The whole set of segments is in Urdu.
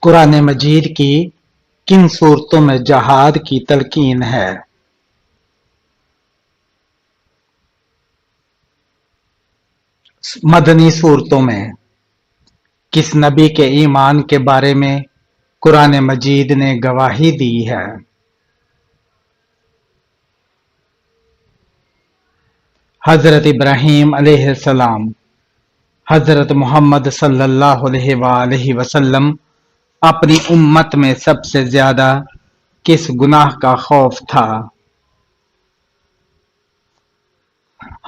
قرآن مجید کی کن صورتوں میں جہاد کی تلقین ہے؟ مدنی صورتوں میں کس نبی کے ایمان کے بارے میں قرآن مجید نے گواہی دی ہے؟ حضرت ابراہیم علیہ السلام، حضرت محمد صلی اللہ علیہ وآلہ وسلم اپنی امت میں سب سے زیادہ کس گناہ کا خوف تھا؟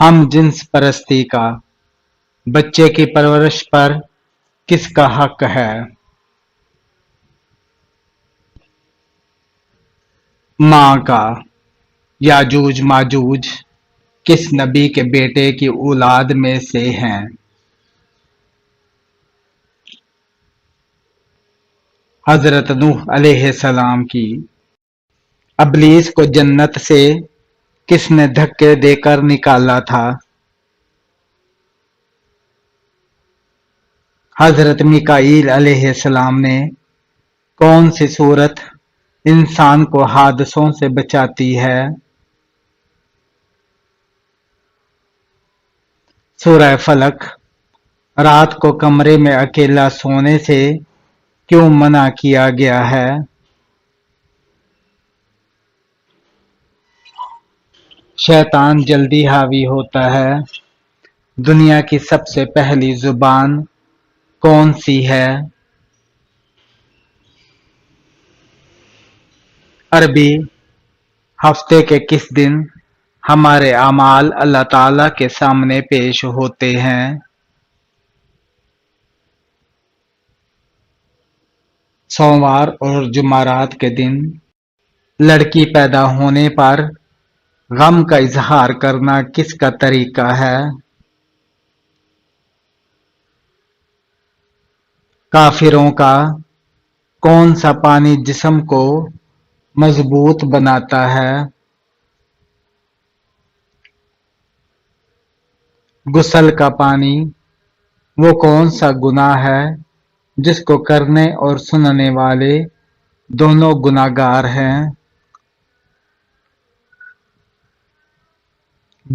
ہم جنس پرستی کا بچے کی پرورش پر کس کا حق ہے؟ ماں کا۔ یاجوج ماجوج کس نبی کے بیٹے کی اولاد میں سے ہیں؟ حضرت نوح علیہ السلام کی۔ ابلیس کو جنت سے کس نے دھکے دے کر نکالا تھا؟ حضرت میکائیل علیہ السلام نے کون سی صورت انسان کو حادثوں سے بچاتی ہے؟ سورہ فلق۔ رات کو کمرے میں اکیلا سونے سے کیوں منع کیا گیا ہے؟ شیطان جلدی حاوی ہوتا ہے۔ دنیا کی سب سے پہلی زبان کون سی ہے؟ عربی۔ ہفتے کے کس دن ہمارے اعمال اللہ تعالی کے سامنے پیش ہوتے ہیں؟ سوموار اور جمعرات کے دن۔ لڑکی پیدا ہونے پر غم کا اظہار کرنا کس کا طریقہ ہے؟ کافروں کا۔ کون سا پانی جسم کو مضبوط بناتا ہے؟ غسل کا پانی۔ وہ کون سا گناہ ہے جس کو کرنے اور سننے والے دونوں گناہگار ہیں؟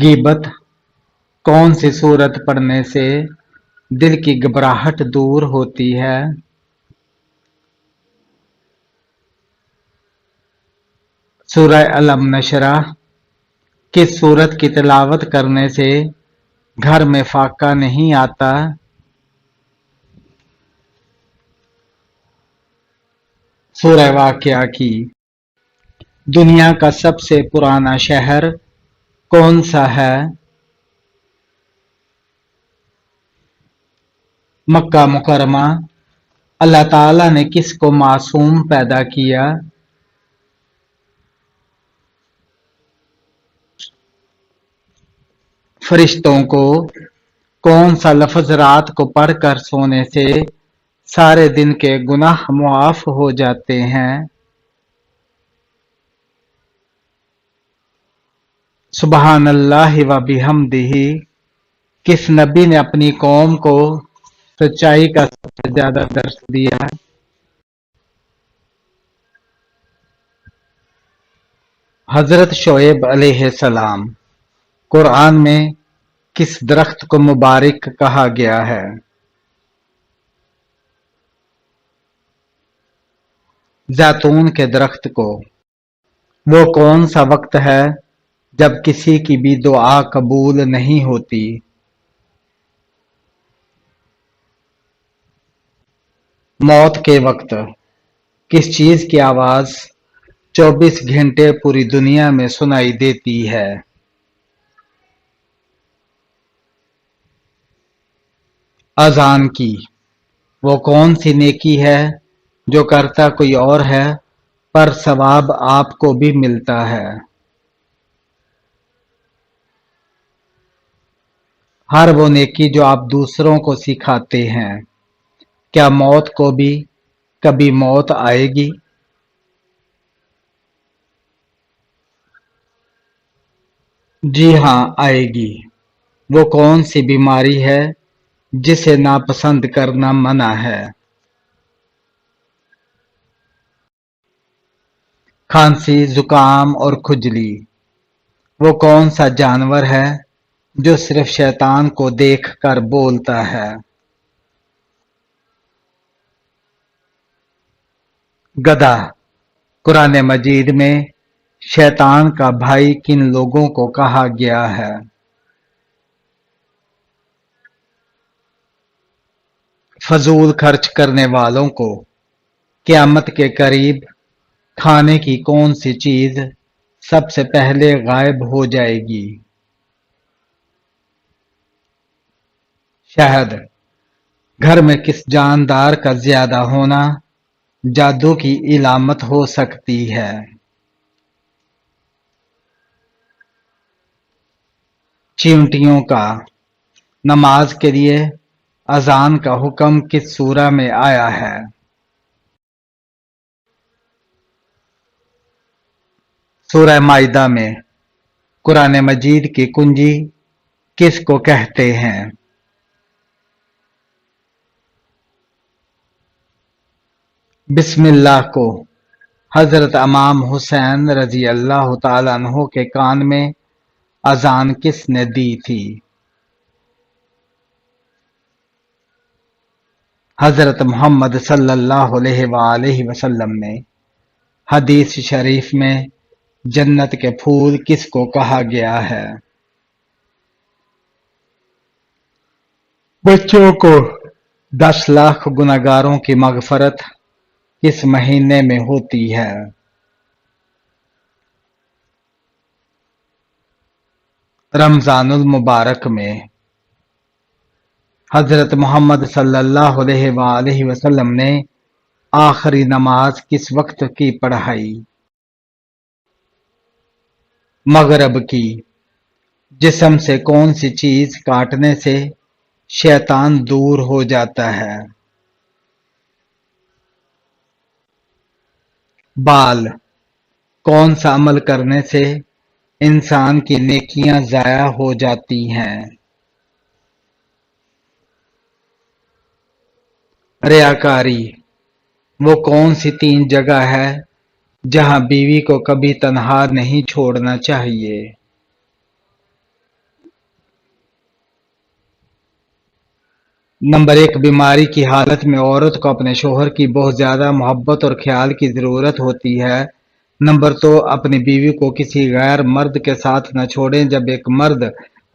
غیبت۔ کون سی سورت پڑھنے سے دل کی گھبراہٹ دور ہوتی ہے؟ سورہ الم نشرح۔ کس سورت کی تلاوت کرنے سے گھر میں فاقہ نہیں آتا؟ سورہ واقعہ کی۔ دنیا کا سب سے پرانا شہر کون سا ہے؟ مکہ مکرمہ۔ اللہ تعالی نے کس کو معصوم پیدا کیا؟ فرشتوں کو۔ کون سا لفظ رات کو پڑھ کر سونے سے سارے دن کے گناہ معاف ہو جاتے ہیں؟ سبحان اللہ و بحمدہ۔ کس نبی نے اپنی قوم کو سچائی کا سب سے زیادہ درس دیا؟ حضرت شعیب علیہ السلام۔ قرآن میں کس درخت کو مبارک کہا گیا ہے؟ زیتون کے درخت کو۔ وہ کون سا وقت ہے جب کسی کی بھی دعا قبول نہیں ہوتی؟ موت کے وقت۔ کس چیز کی آواز 24 گھنٹے پوری دنیا میں سنائی دیتی ہے؟ اذان کی۔ وہ کون سی نیکی ہے جو کرتا کوئی اور ہے پر ثواب آپ کو بھی ملتا ہے؟ ہر وہ نیکی جو آپ دوسروں کو سکھاتے ہیں۔ کیا موت کو بھی کبھی موت آئے گی؟ جی ہاں آئے گی۔ وہ کون سی بیماری ہے جسے ناپسند کرنا منع ہے؟ کھانسی، زکام اور کھجلی۔ وہ کون سا جانور ہے جو صرف شیطان کو دیکھ کر بولتا ہے؟ گدھا۔ قرآن مجید میں شیطان کا بھائی کن لوگوں کو کہا گیا ہے؟ فضول خرچ کرنے والوں کو۔ قیامت کے قریب کھانے کی کون سی چیز سب سے پہلے غائب ہو جائے گی؟ شہد۔ گھر میں کس جاندار کا زیادہ ہونا جادو کی علامت ہو سکتی ہے؟ چیونٹیوں کا۔ نماز کے لیے اذان کا حکم کس سورہ میں آیا ہے؟ سورہ مائدہ میں۔ قرآن مجید کی کنجی کس کو کہتے ہیں؟ بسم اللہ کو حضرت امام حسین رضی اللہ تعالیٰ عنہ کے کان میں اذان کس نے دی تھی؟ حضرت محمد صلی اللہ علیہ وآلہ وسلم نے۔ حدیث شریف میں جنت کے پھول کس کو کہا گیا ہے؟ بچوں کو 10 لاکھ گنہگاروں کی مغفرت کس مہینے میں ہوتی ہے؟ رمضان المبارک میں۔ حضرت محمد صلی اللہ علیہ وآلہ وسلم نے آخری نماز کس وقت کی پڑھائی؟ مغرب کی۔ جسم سے کون سی چیز کاٹنے سے شیطان دور ہو جاتا ہے؟ بال۔ کون سا عمل کرنے سے انسان کی نیکیاں ضائع ہو جاتی ہیں؟ ریاکاری۔ وہ کون سی 3 جگہ ہے جہاں بیوی کو کبھی تنہا نہیں چھوڑنا چاہیے؟ نمبر 1، بیماری کی حالت میں عورت کو اپنے شوہر کی بہت زیادہ محبت اور خیال کی ضرورت ہوتی ہے۔ نمبر 2، اپنی بیوی کو کسی غیر مرد کے ساتھ نہ چھوڑیں۔ جب ایک مرد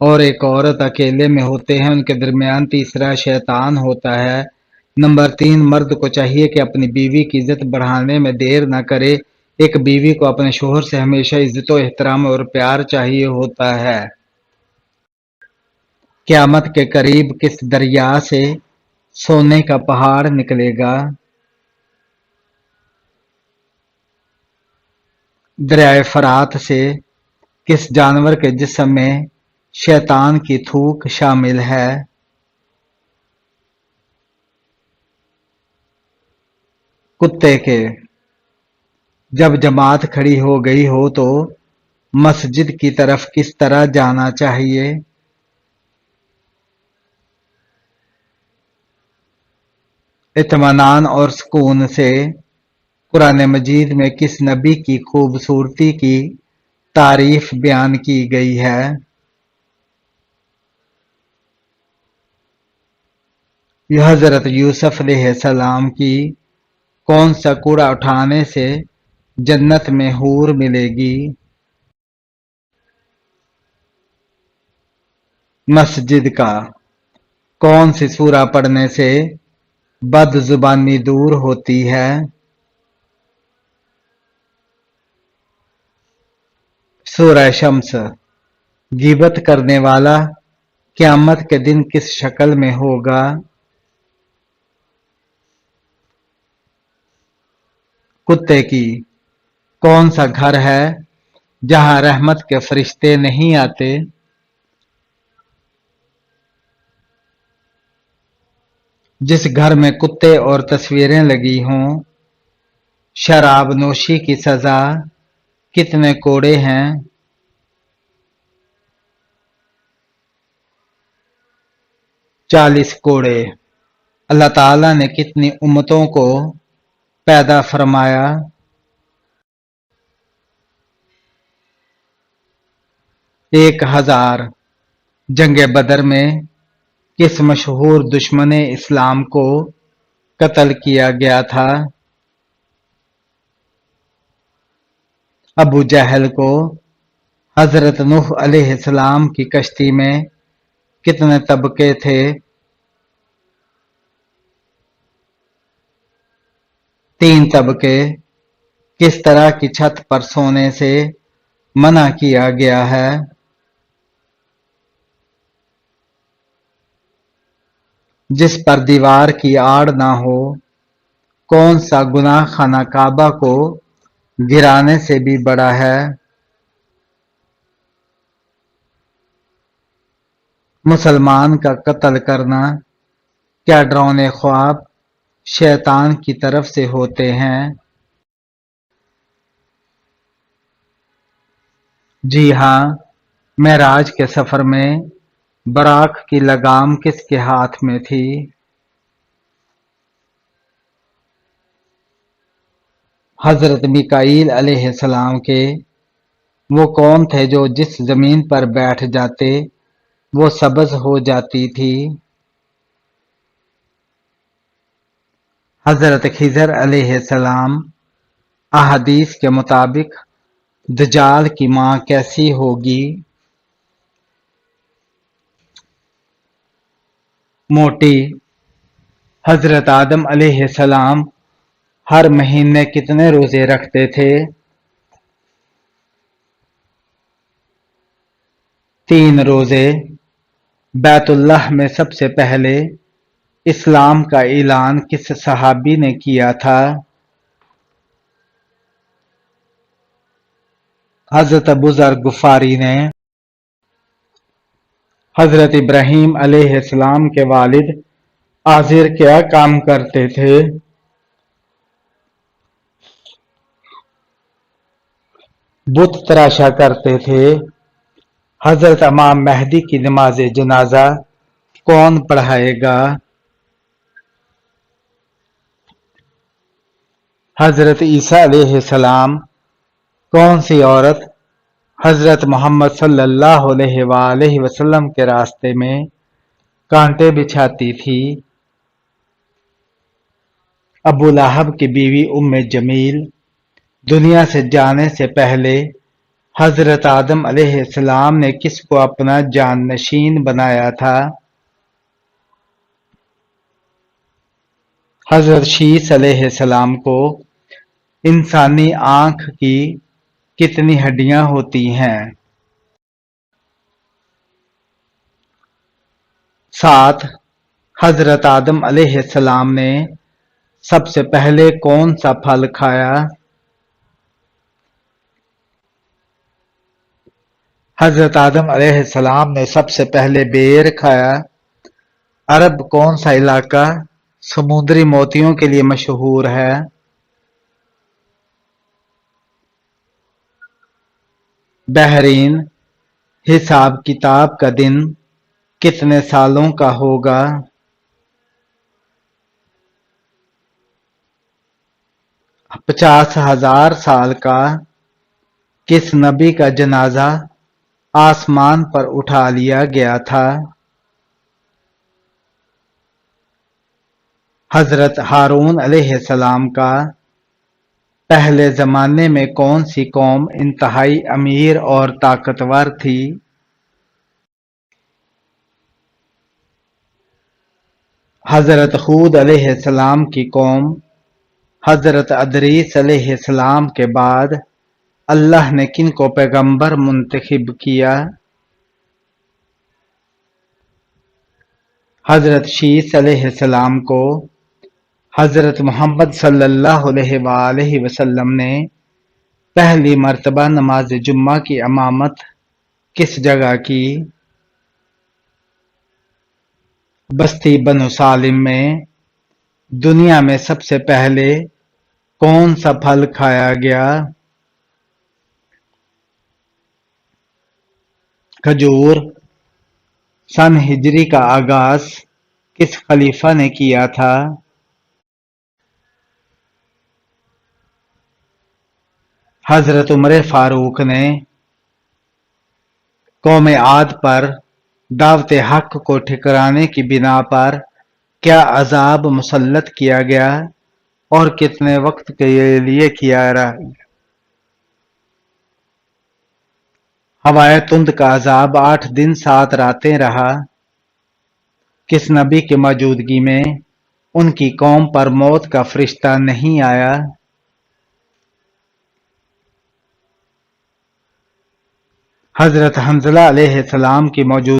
اور ایک عورت اکیلے میں ہوتے ہیں، ان کے درمیان تیسرا شیطان ہوتا ہے۔ نمبر 3، مرد کو چاہیے کہ اپنی بیوی کی عزت بڑھانے میں دیر نہ کرے۔ ایک بیوی کو اپنے شوہر سے ہمیشہ عزت و احترام اور پیار چاہیے ہوتا ہے۔ قیامت کے قریب کس دریا سے سونے کا پہاڑ نکلے گا؟ دریائے فرات سے کس جانور کے جسم میں شیطان کی تھوک شامل ہے؟ کتے کے۔ جب جماعت کھڑی ہو گئی ہو تو مسجد کی طرف کس طرح جانا چاہیے؟ اطمینان اور سکون سے۔ قرآن مجید میں کس نبی کی خوبصورتی کی تعریف بیان کی گئی ہے؟ یہ حضرت یوسف علیہ السلام کی۔ کون سا کوڑا اٹھانے سے جنت میں حور ملے گی؟ مسجد کا۔ کون سی سورہ پڑھنے سے بد زبانی دور ہوتی ہے؟ سورہ شمس۔ غیبت کرنے والا قیامت کے دن کس شکل میں ہوگا؟ کتے کی۔ کون سا گھر ہے جہاں رحمت کے فرشتے نہیں آتے؟ جس گھر میں کتے اور تصویریں لگی ہوں۔ شراب نوشی کی سزا کتنے کوڑے ہیں؟ 40 کوڑے۔ اللہ تعالیٰ نے کتنی امتوں کو پیدا فرمایا؟ 1000 جنگ بدر میں کس مشہور دشمن اسلام کو قتل کیا گیا تھا؟ ابو جہل کو۔ حضرت نوح علیہ السلام کی کشتی میں کتنے طبقے تھے؟ 3 طبقے۔ کس طرح کی چھت پر سونے سے منع کیا گیا ہے؟ جس پر دیوار کی آڑ نہ ہو۔ کون سا گناہ خانہ کعبہ کو گرانے سے بھی بڑا ہے؟ مسلمان کا قتل کرنا کیا ڈراؤنے خواب شیطان کی طرف سے ہوتے ہیں؟ جی ہاں، معراج کے سفر میں براق کی لگام کس کے ہاتھ میں تھی؟ حضرت میکائیل علیہ السلام کے۔ وہ کون تھے جو جس زمین پر بیٹھ جاتے وہ سبز ہو جاتی تھی؟ حضرت خضر علیہ السلام۔ احادیث کے مطابق دجال کی ماں کیسی ہوگی؟ موٹی۔ حضرت آدم علیہ السلام ہر مہینے کتنے روزے رکھتے تھے؟ 3 روزے۔ بیت اللہ میں سب سے پہلے اسلام کا اعلان کس صحابی نے کیا تھا؟ حضرت ابو ذر غفاری نے۔ حضرت ابراہیم علیہ السلام کے والد آزر کیا کام کرتے تھے؟ بت تراشا کرتے تھے۔ حضرت امام مہدی کی نماز جنازہ کون پڑھائے گا؟ حضرت عیسیٰ علیہ السلام۔ کون سی عورت حضرت محمد صلی اللہ علیہ وآلہ وسلم کے راستے میں کانٹے بچھاتی تھی؟ ابو لہب کی بیوی ام جمیل۔ دنیا سے جانے سے پہلے حضرت آدم علیہ السلام نے کس کو اپنا جانشین بنایا تھا؟ حضرت شیس علیہ السلام کو۔ انسانی آنکھ کی کتنی ہڈیاں ہوتی ہیں؟ 7۔ حضرت آدم علیہ السلام نے سب سے پہلے کون سا پھل کھایا؟ حضرت آدم علیہ السلام نے سب سے پہلے بیر کھایا۔ عرب کون سا علاقہ سمندری موتیوں کے لیے مشہور ہے؟ بحرین۔ حساب کتاب کا دن کتنے سالوں کا ہوگا؟ 50,000 سال کا۔ کس نبی کا جنازہ آسمان پر اٹھا لیا گیا تھا؟ حضرت ہارون علیہ السلام کا۔ پہلے زمانے میں کون سی قوم انتہائی امیر اور طاقتور تھی؟ حضرت ہود علیہ السلام کی قوم۔ حضرت ادریس علیہ السلام کے بعد اللہ نے کن کو پیغمبر منتخب کیا؟ حضرت شیس علیہ السلام کو۔ حضرت محمد صلی اللہ علیہ وآلہ وسلم نے پہلی مرتبہ نماز جمعہ کی امامت کس جگہ کی؟ بستی بنو سالم میں۔ دنیا میں سب سے پہلے کون سا پھل کھایا گیا؟ کھجور۔ سن ہجری کا آغاز کس خلیفہ نے کیا تھا؟ حضرت عمر فاروق نے۔ قوم عاد پر دعوت حق کو ٹھکرانے کی بنا پر کیا عذاب مسلط کیا گیا اور کتنے وقت کے لیے کیا رہا۔ ہوائے تند کا عذاب 8 دن 7 راتیں رہا۔ کس نبی کی موجودگی میں ان کی قوم پر موت کا فرشتہ نہیں آیا؟ حضرت حنظلہ علیہ السلام کی موجودگی